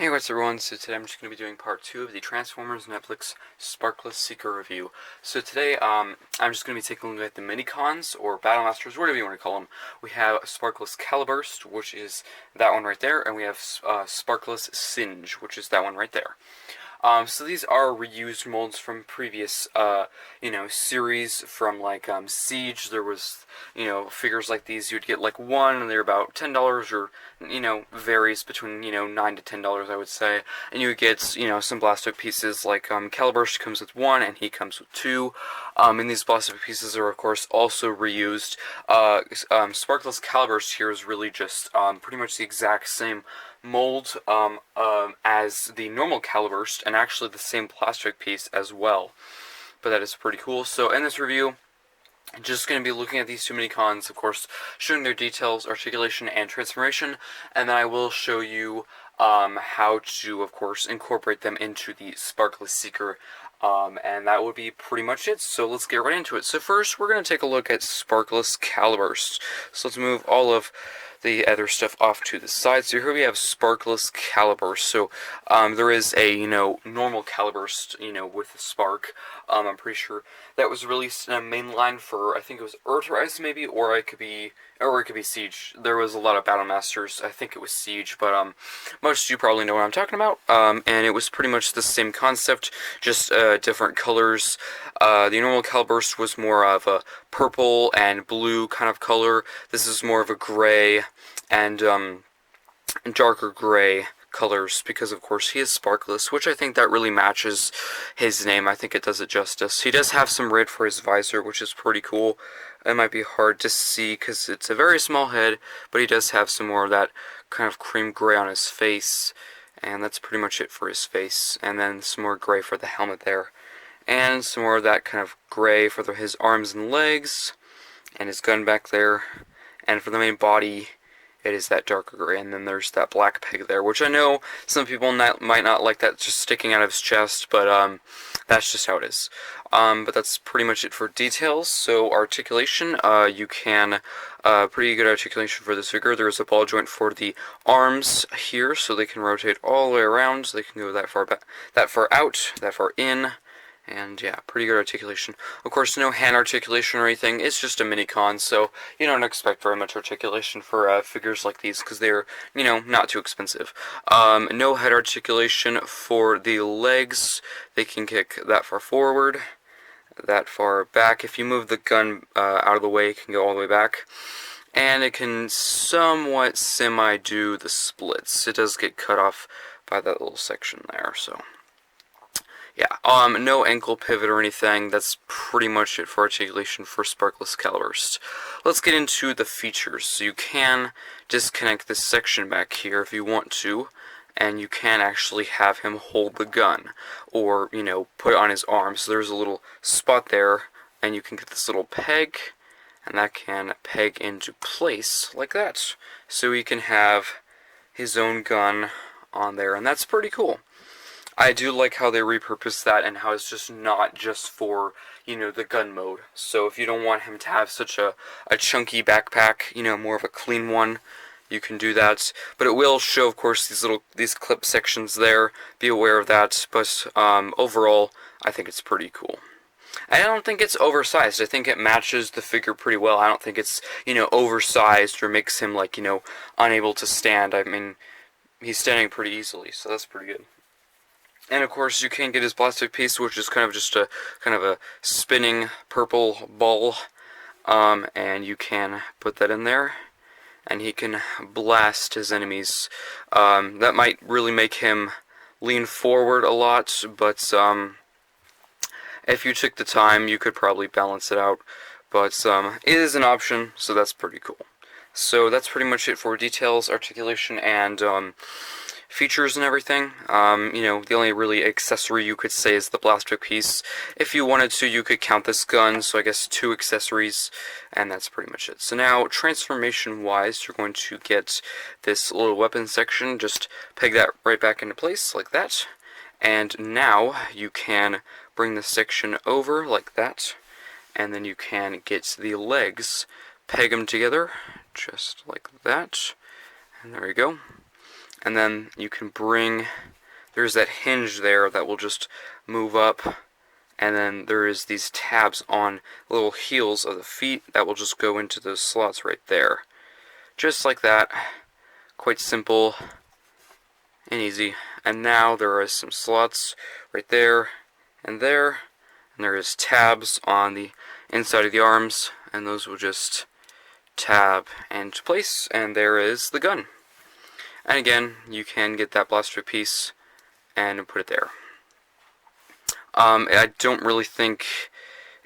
Hey, what's everyone? So today I'm just going to be doing part 2 of the Transformers Netflix Sparkless Seeker review. So today, I'm just going to be taking a look at the mini-cons, or Battle Masters, whatever you want to call them. We have Sparkless Caliburst, which is that one right there, and we have Sparkless Singe, which is that one right there. So these are reused molds from previous, series from, like, Siege. There was, figures like these. You'd get, like, one, and they're about $10, or, varies between, $9 to $10, I would say. And you would get, some plastic pieces, like, Caliburst comes with one, and he comes with two. And these plastic pieces are, of course, also reused. Sparkless Caliburst here is really just, pretty much the exact same mold as the normal Caliburst, and actually the same plastic piece as well. But that is pretty cool. So in this review, I'm just going to be looking at these two mini-cons, of course, showing their details, articulation, and transformation, and then I will show you how to, of course, incorporate them into the Sparkless Seeker, and that would be pretty much it. So let's get right into it. So first, we're going to take a look at Sparkless Caliburst. So let's move all of the other stuff off to the side. So here we have Sparkless Caliburst. So there is a normal Caliburst with a spark. I'm pretty sure that was released in a mainline for, I think it was Earthrise maybe, or it could be Siege. There was a lot of Battle Masters. I think it was Siege, but most of you probably know what I'm talking about. And it was pretty much the same concept, just different colors. The normal Caliburst was more of a purple and blue kind of color. This is more of a gray and darker gray colors, because of course he is Sparkless, which I think that really matches his name. I think it does it justice. He does have some red for his visor, which is pretty cool. It might be hard to see because it's a very small head, but he does have some more of that kind of cream gray on his face, and that's pretty much it for his face. And then some more gray for the helmet there, and some more of that kind of gray for his arms and legs, and his gun back there. And for the main body, it is that darker gray, and then there's that black peg there, which I know some people might not like that just sticking out of his chest, but that's just how it is. But that's pretty much it for details. So articulation, you can, pretty good articulation for this figure. There's a ball joint for the arms here, so they can rotate all the way around. So they can go that far back, that far out, that far in. And yeah, pretty good articulation. Of course, no hand articulation or anything. It's just a mini-con, so you don't expect very much articulation for figures like these, because they're, not too expensive. No head articulation for the legs. They can kick that far forward, that far back. If you move the gun out of the way, it can go all the way back. And it can somewhat semi-do the splits. It does get cut off by that little section there, so... yeah, no ankle pivot or anything. That's pretty much it for articulation for Sparkless Caliburst. Let's get into the features. So you can disconnect this section back here if you want to, and you can actually have him hold the gun, or, put it on his arm. So there's a little spot there, and you can get this little peg, and that can peg into place like that. So he can have his own gun on there, and that's pretty cool. I do like how they repurpose that, and how it's just not just for, the gun mode. So if you don't want him to have such a chunky backpack, more of a clean one, you can do that. But it will show, of course, these clip sections there. Be aware of that. But overall, I think it's pretty cool. I don't think it's oversized. I think it matches the figure pretty well. I don't think it's, oversized or makes him, like, unable to stand. I mean, he's standing pretty easily, so that's pretty good. And of course, you can get his plastic piece, which is kind of just a spinning purple ball, and you can put that in there, and he can blast his enemies. That might really make him lean forward a lot, but if you took the time, you could probably balance it out. But it is an option, so that's pretty cool. So that's pretty much it for details, articulation, and features and everything. The only really accessory you could say is the blaster piece. If you wanted to, you could count this gun, so I guess 2 accessories, and that's pretty much it. So now, transformation-wise, you're going to get this little weapon section, just peg that right back into place, like that, and now you can bring the section over, like that, and then you can get the legs, peg them together, just like that, and there we go. and then you can bring, there's that hinge there that will just move up, and then there is these tabs on the little heels of the feet that will just go into those slots right there. Just like that. Quite simple and easy. And now there are some slots right there, and there is tabs on the inside of the arms, and those will just tab into place, and there is the gun. And again, you can get that blaster piece and put it there. I don't really think,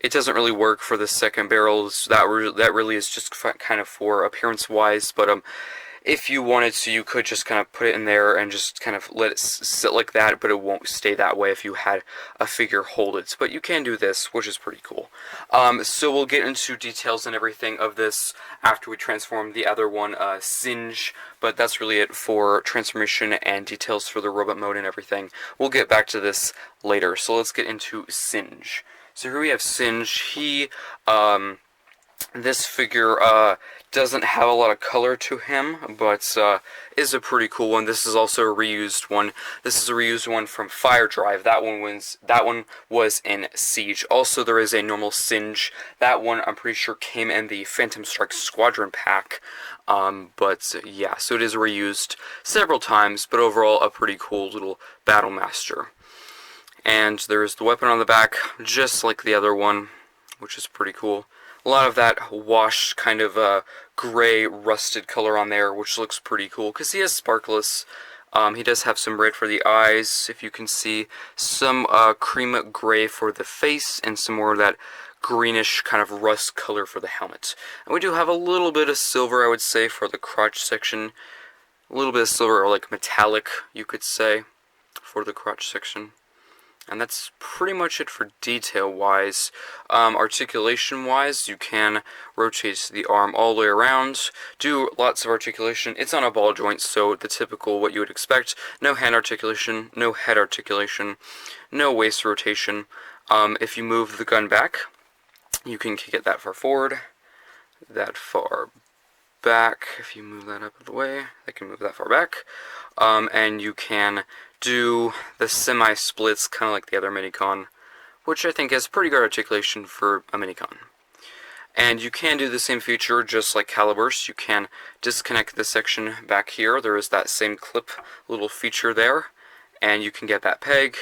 it doesn't really work for the second barrels. That really is just kind of for appearance-wise, but if you wanted to, you could just kind of put it in there and just kind of let it sit like that, but it won't stay that way if you had a figure hold it. But you can do this, which is pretty cool. So we'll get into details and everything of this after we transform the other one, Singe, but that's really it for transformation and details for the robot mode and everything. We'll get back to this later, so let's get into Singe. So here we have Singe. He, this figure, doesn't have a lot of color to him, but is a pretty cool one. This is also a reused one. This is a reused one from Fire Drive. That one was in Siege. Also, there is a normal Singe. That one, I'm pretty sure, came in the Phantom Strike Squadron pack. But yeah, so it is reused several times, but overall a pretty cool little Battle Master. And there's the weapon on the back, just like the other one, which is pretty cool. A lot of that washed kind of gray rusted color on there, which looks pretty cool because he is Sparkless. He does have some red for the eyes, if you can see, some cream gray for the face, and some more of that greenish kind of rust color for the helmet. And we do have a little bit of silver, I would say, for the crotch section. A little bit of silver, or like metallic, you could say, for the crotch section. And that's pretty much it for detail-wise. Articulation-wise, you can rotate the arm all the way around, do lots of articulation. It's on a ball joint, so the typical, what you would expect. No hand articulation, no head articulation, no waist rotation. If you move the gun back, you can kick it that far forward, that far back. If you move that out of the way, I can move that far back. And you can do the semi-splits, kind of like the other Minicon, which I think has pretty good articulation for a Minicon. And you can do the same feature just like Caliburst. You can disconnect this section back here. There is that same clip little feature there, and you can get that peg,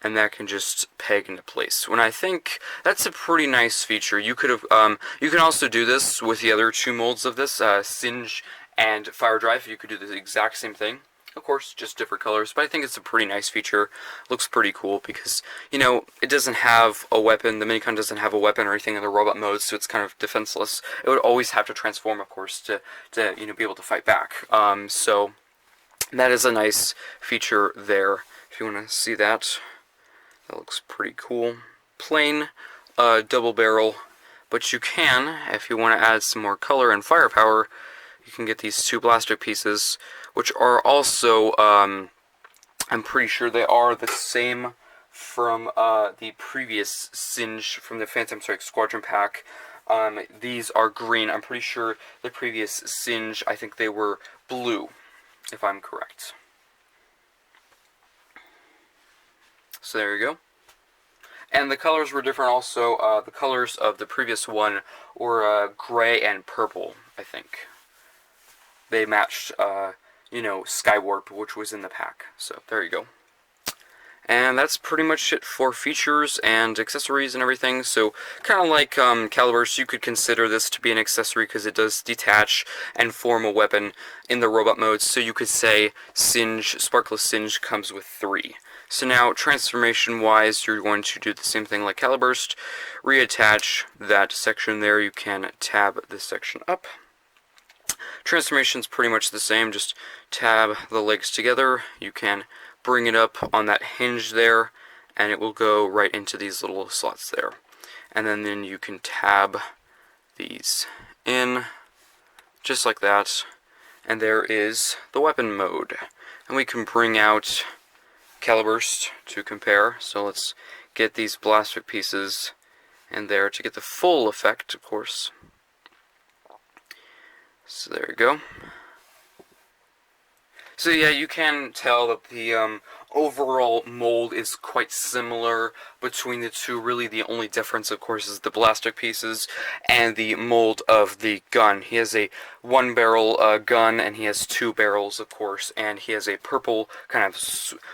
and that can just peg into place. When I think that's a pretty nice feature. You could have, you can also do this with the other two molds of this, Singe and Fire Drive. You could do the exact same thing. Of course, just different colors, but I think it's a pretty nice feature. Looks pretty cool because, you know, it doesn't have a weapon. The Minicon doesn't have a weapon or anything in the robot mode, so it's kind of defenseless. It would always have to transform, of course, to you know, be able to fight back. So that is a nice feature there. If you want to see that, that looks pretty cool. Plain double barrel, but you can, if you want to add some more color and firepower, you can get these two blaster pieces, which are also, I'm pretty sure they are the same from the previous Singe from the Phantom Strike Squadron pack. These are green. I'm pretty sure the previous Singe, I think they were blue, if I'm correct. So there you go. And the colors were different also. The colors of the previous one were gray and purple, I think. They matched, you know, Skywarp, which was in the pack. So, there you go. And that's pretty much it for features and accessories and everything. So, kind of like Caliburst, you could consider this to be an accessory because it does detach and form a weapon in the robot mode. So, you could say Singe, Sparkless Singe comes with 3. So now, transformation-wise, you're going to do the same thing like Caliburst. Reattach that section there. You can tab this section up. Transformation's pretty much the same, just tab the legs together. You can bring it up on that hinge there, and it will go right into these little slots there. And then you can tab these in, just like that. And there is the weapon mode. And we can bring out Caliburst to compare. So let's get these blaster pieces in there to get the full effect, of course. So there you go. So yeah, you can tell that the overall mold is quite similar between the two. Really, the only difference, of course, is the ballistic pieces and the mold of the gun. He has a one-barrel gun, and he has two barrels, of course, and he has a purple kind of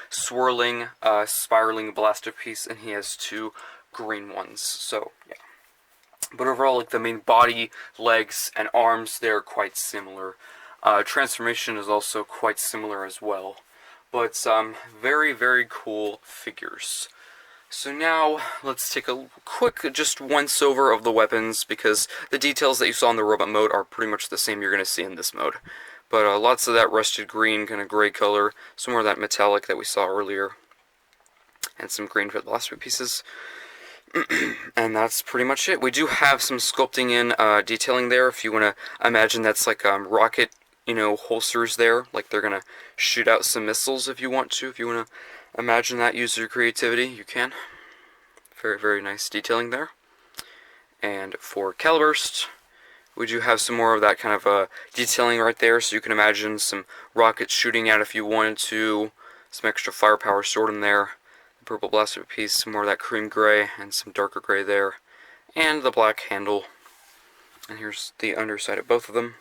swirling, spiraling ballistic piece, and he has two green ones. So yeah. But overall, like the main body, legs, and arms, they're quite similar. Transformation is also quite similar as well. But very, very cool figures. So now, let's take a quick just once-over of the weapons, because the details that you saw in the robot mode are pretty much the same you're going to see in this mode. But lots of that rusted green, kind of gray color, some more of that metallic that we saw earlier, and some green for the last few pieces. And that's pretty much it. We do have some sculpting in detailing there, if you want to imagine that's like rocket, holsters there, like they're going to shoot out some missiles if you want to. If you want to imagine that, use your creativity, you can. Very, very nice detailing there. And for Caliburst, we do have some more of that kind of detailing right there, so you can imagine some rockets shooting out if you wanted to, some extra firepower stored in there. Purple blaster piece, some more of that cream gray, and some darker gray there, and the black handle. And here's the underside of both of them.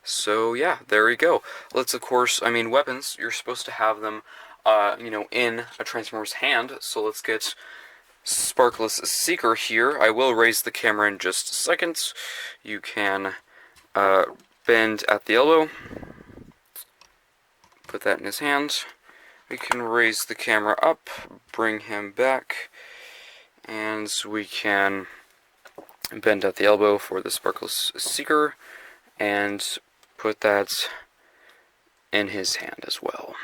So yeah, there we go. Let's, of course, weapons, you're supposed to have them, in a Transformer's hand. So let's get Sparkless Seeker here. I will raise the camera in just a second. You can bend at the elbow, put that in his hand. We can raise the camera up, bring him back, and we can bend at the elbow for the Sparkless Seeker, and put that in his hand as well.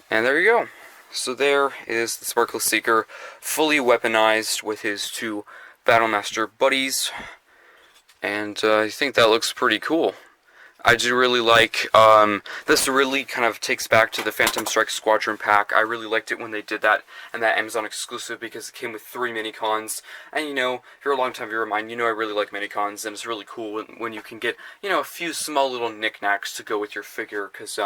And there you go. So there is the Sparkless Seeker, fully weaponized with his two Battlemaster buddies, and I think that looks pretty cool. I do really like, this really kind of takes back to the Phantom Strike Squadron pack. I really liked it when they did that, and that Amazon exclusive, because it came with 3 mini-cons. And if you're a long-time viewer of mine, I really like mini-cons, and it's really cool when you can get, a few small little knickknacks to go with your figure, because,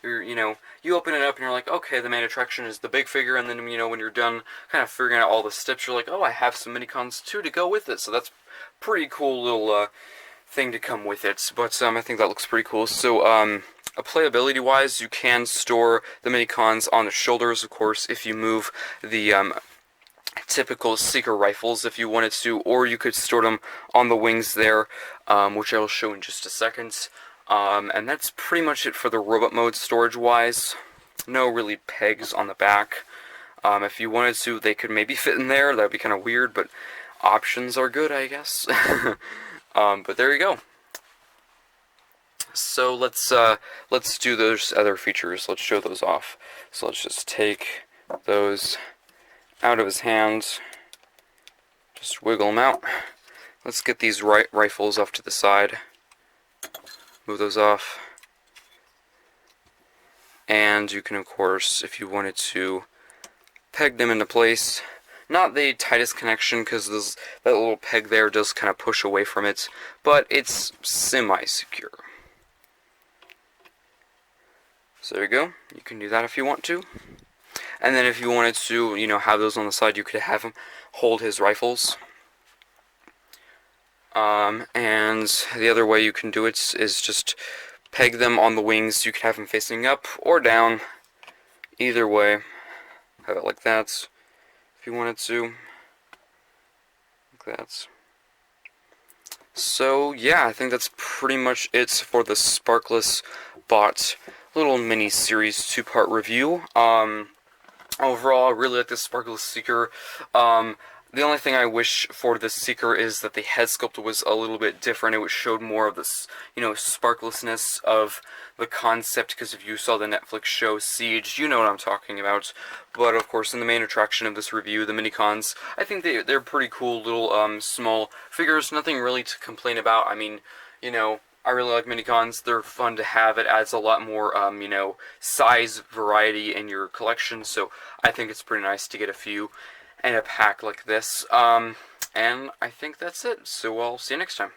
you open it up and you're like, okay, the main attraction is the big figure, and then, when you're done kind of figuring out all the steps, you're like, oh, I have some mini-cons too to go with it, so that's pretty cool little, thing to come with it, but I think that looks pretty cool. So playability wise, you can store the mini-cons on the shoulders, of course, if you move the typical Seeker rifles if you wanted to, or you could store them on the wings there, which I will show in just a second. And that's pretty much it for the robot mode storage wise. No really pegs on the back. If you wanted to, they could maybe fit in there. That would be kind of weird, but options are good, I guess. But there you go. So let's do those other features. Let's show those off. So let's just take those out of his hands. Just wiggle them out. Let's get these rifles off to the side. Move those off. And you can, of course, if you wanted to, peg them into place. Not the tightest connection, because that little peg there does kind of push away from it, but it's semi-secure. So there you go. You can do that if you want to. And then if you wanted to, have those on the side, you could have him hold his rifles. And the other way you can do it is just peg them on the wings. You could have them facing up or down. Either way. Have it like that. If you wanted to, like that. So yeah, I think that's pretty much it for the Sparkless bot little mini series 2-part review. Overall, I really like this Sparkless Seeker. The only thing I wish for this Seeker is that the head sculpt was a little bit different. It showed more of this, sparklessness of the concept, because if you saw the Netflix show Siege, you know what I'm talking about. But, of course, in the main attraction of this review, the mini-cons, I think they're pretty cool little, small figures. Nothing really to complain about. I mean, I really like mini-cons. They're fun to have. It adds a lot more, size variety in your collection, so I think it's pretty nice to get a few in a pack like this. And I think that's it. So I'll see you next time.